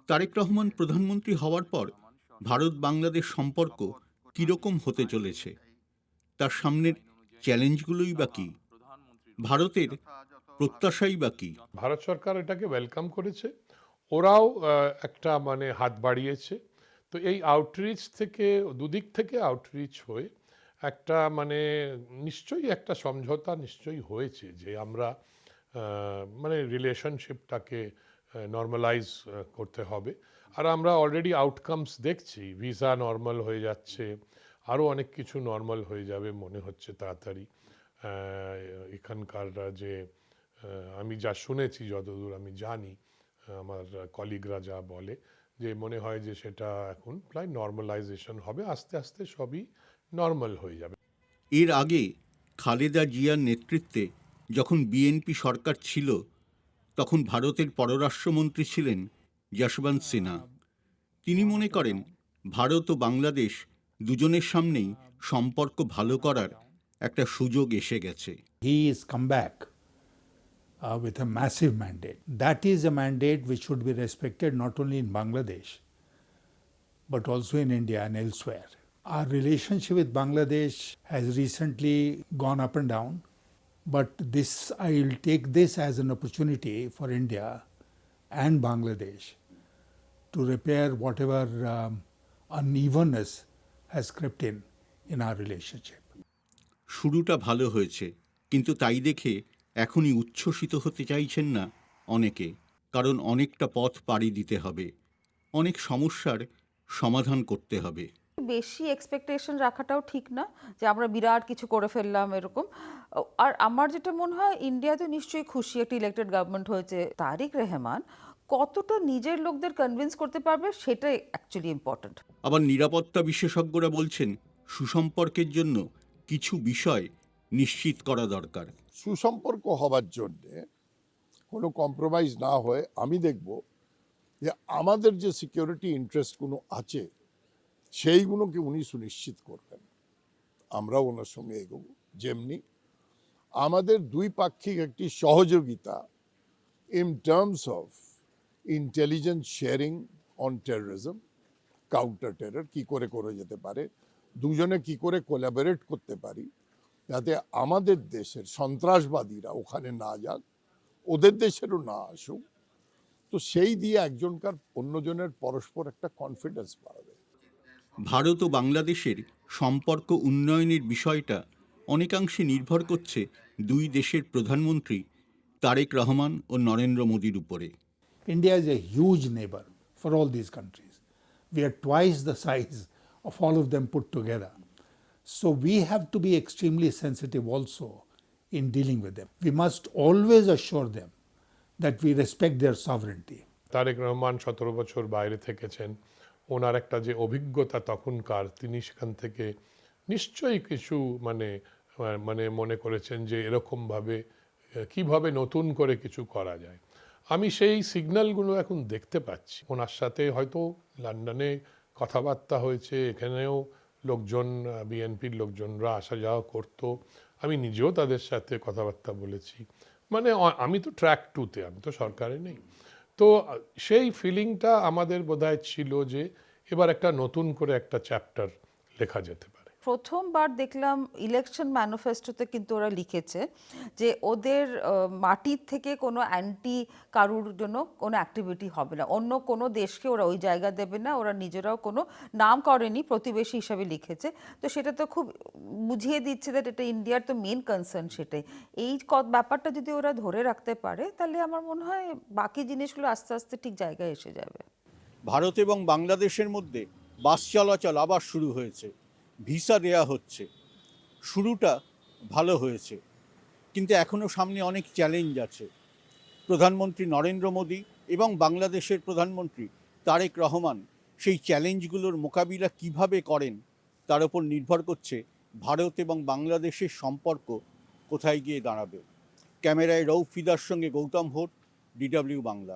তারেক রহমান প্রধানমন্ত্রী হওয়ার পর ভারত বাংলাদেশ সম্পর্ক কীরকম হতে চলেছে, তার সামনের চ্যালেঞ্জগুলোই বা কী, ভারতের প্রত্যাশাই বা কী? ভারত সরকার এটাকে ওয়েলকাম করেছে, ওরাও একটা মানে হাত বাড়িয়েছে। তো এই আউটরিচ থেকে দুদিক থেকে আউটরিচ হয়ে একটা মানে নিশ্চয়ই একটা সমঝোতা নিশ্চয়ই হয়েছে যে আমরা মানে রিলেশনশিপটাকে নর্মালাইজ করতে হবে। আর আমরা অলরেডি আউটকামস দেখছি, ভিসা নর্মাল হয়ে যাচ্ছে, আরও অনেক কিছু নর্মাল হয়ে যাবে মনে হচ্ছে তাড়াতাড়ি। এখানকার যে আমি যা শুনেছি, যতদূর আমি জানি, আমার কলিগরা যা বলে, যে মনে হয় যে সেটা এখন প্রায় নর্মালাইজেশন হবে, আস্তে আস্তে সবই নর্মাল হয়ে যাবে। এর আগে খালেদা জিয়ার নেতৃত্বে যখন বিএনপি সরকার ছিল, তখন ভারতের পররাষ্ট্রমন্ত্রী ছিলেন যশবন্ত সিনহা। তিনি মনে করেন ভারত ও বাংলাদেশ দুজনের সামনেই সম্পর্ক ভালো করার একটা সুযোগ এসে গেছে। He is come back with a massive mandate. That is a mandate which should be respected not only in Bangladesh but also in India and elsewhere. Our relationship with Bangladesh has recently gone up and down, but this I will take this as an opportunity for India and Bangladesh to repair whatever unevenness has crept in our relationship. শুরুটা ভালো হয়েছে, কিন্তু তাই দেখে এখনই উচ্ছ্বসিত হতে চাইছেন না অনেকে, কারণ অনেকটা পথ পাড়ি দিতে হবে, অনেক সমস্যার সমাধান করতে হবে। বেশি এক্সপেকটেশন রাখাটাও ঠিক না যে আমরা বিরাট কিছু করে ফেললাম এরকম। আর আমার যেটা মনে হয়, ইন্ডিয়াতে নিশ্চয়ই খুশি একটা ইলেক্টেড গভর্নমেন্ট হয়েছে। তারেক রহমান কতটা নিজের লোকদের কনভিন্স করতে পারবে সেটাই অ্যাকচুয়ালি ইম্পর্ট্যান্ট। আবার নিরাপত্তা বিশেষজ্ঞরা বলছেন সুসম্পর্কের জন্য কিছু বিষয় নিশ্চিত করা দরকার। সুসম্পর্ক হবার জন্যে কোনো কম্প্রোমাইজ না হয়ে আমি দেখব যে আমাদের যে সিকিউরিটি ইন্টারেস্টগুলো আছে সেইগুলোকে উনি সুনিশ্চিত করবেন, আমরাও ওনার সঙ্গে এগোব। যেমনি আমাদের দুই পাক্ষিক একটি সহযোগিতা in terms of intelligence sharing on terrorism, counter terror কী করে যেতে পারে, দুজনে কি করে কোলাবোরেট করতে পারি যাতে আমাদের দেশের সন্ত্রাসবাদীরা ওখানে না যাক, ওদের দেশেরও না আসুক। তো সেই দিয়ে একজনকার অন্যজনের পরস্পর একটা কনফিডেন্স বাড়বে। ভারত ও বাংলাদেশের সম্পর্ক উন্নয়নের বিষয়টা অনেকাংশে নির্ভর করছে দুই দেশের প্রধানমন্ত্রী তারেক রহমান ও নরেন্দ্র মোদির উপরে। India is a huge neighbor for all these countries. We are twice the size of all of them put together. So we have to be extremely sensitive also in dealing with them. We must always assure them that we respect their sovereignty. Tarique Rahman 17 বছর বাইরে থেকেছেন, ওনার একটা যে অভিজ্ঞতা তখনকার, তিনি সেখান থেকে নিশ্চয়ই কিছু মানে মানে মনে করেছেন যে এরকমভাবে কিভাবে নতুন করে কিছু করা যায়। আমি সেই সিগন্যালগুলো এখন দেখতে পাচ্ছি। ওনার সাথে হয়তো লন্ডনে কথাবার্তা হয়েছে, এখানেও লোকজন, বিএনপির লোকজনরা আসা যাওয়া করতো, আমি নিজেও তাদের সাথে কথাবার্তা বলেছি। মানে আমি তো ট্র্যাক 2-তে, আমি তো সরকারে নেই। তো সেই ফিলিংটা আমাদের বোধহয় ছিল যে এবার একটা নতুন করে একটা চ্যাপ্টার লেখা যেতে পারে। প্রথমবার দেখলাম ইলেকশন ম্যানিফেস্টোতে কিন্তু ওরা লিখেছে যে ওদের মাটির থেকে কোনো অ্যান্টি কারুর জন্য কোনো অ্যাক্টিভিটি হবে না, অন্য কোনো দেশকে ওরা ওই জায়গা দেবে না, ওরা নিজেরাও কোনো নাম করেনি, প্রতিবেশী হিসাবে লিখেছে। তো সেটা তো খুব বুঝিয়ে দিচ্ছে দ্যাট এটা ইন্ডিয়ার তো মেন কনসার্ন সেটাই। এই ব্যাপারটা যদি ওরা ধরে রাখতে পারে তাহলে আমার মনে হয় বাকি জিনিসগুলো আস্তে আস্তে ঠিক জায়গায় এসে যাবে। ভারত এবং বাংলাদেশের মধ্যে বাস চলাচল আবার শুরু হয়েছে, ভিসা দেয়া হচ্ছে, শুরুটা ভালো হয়েছে, কিন্তু এখনও সামনে অনেক চ্যালেঞ্জ আছে। প্রধানমন্ত্রী নরেন্দ্র মোদী এবং বাংলাদেশের প্রধানমন্ত্রী তারেক রহমান সেই চ্যালেঞ্জগুলোর মোকাবিলা কিভাবে করেন তার উপর নির্ভর করছে ভারত এবং বাংলাদেশের সম্পর্ক কোথায় গিয়ে দাঁড়াবে। ক্যামেরায় রৌফ ফিদার সঙ্গে গৌতম ভোট, DW বাংলা।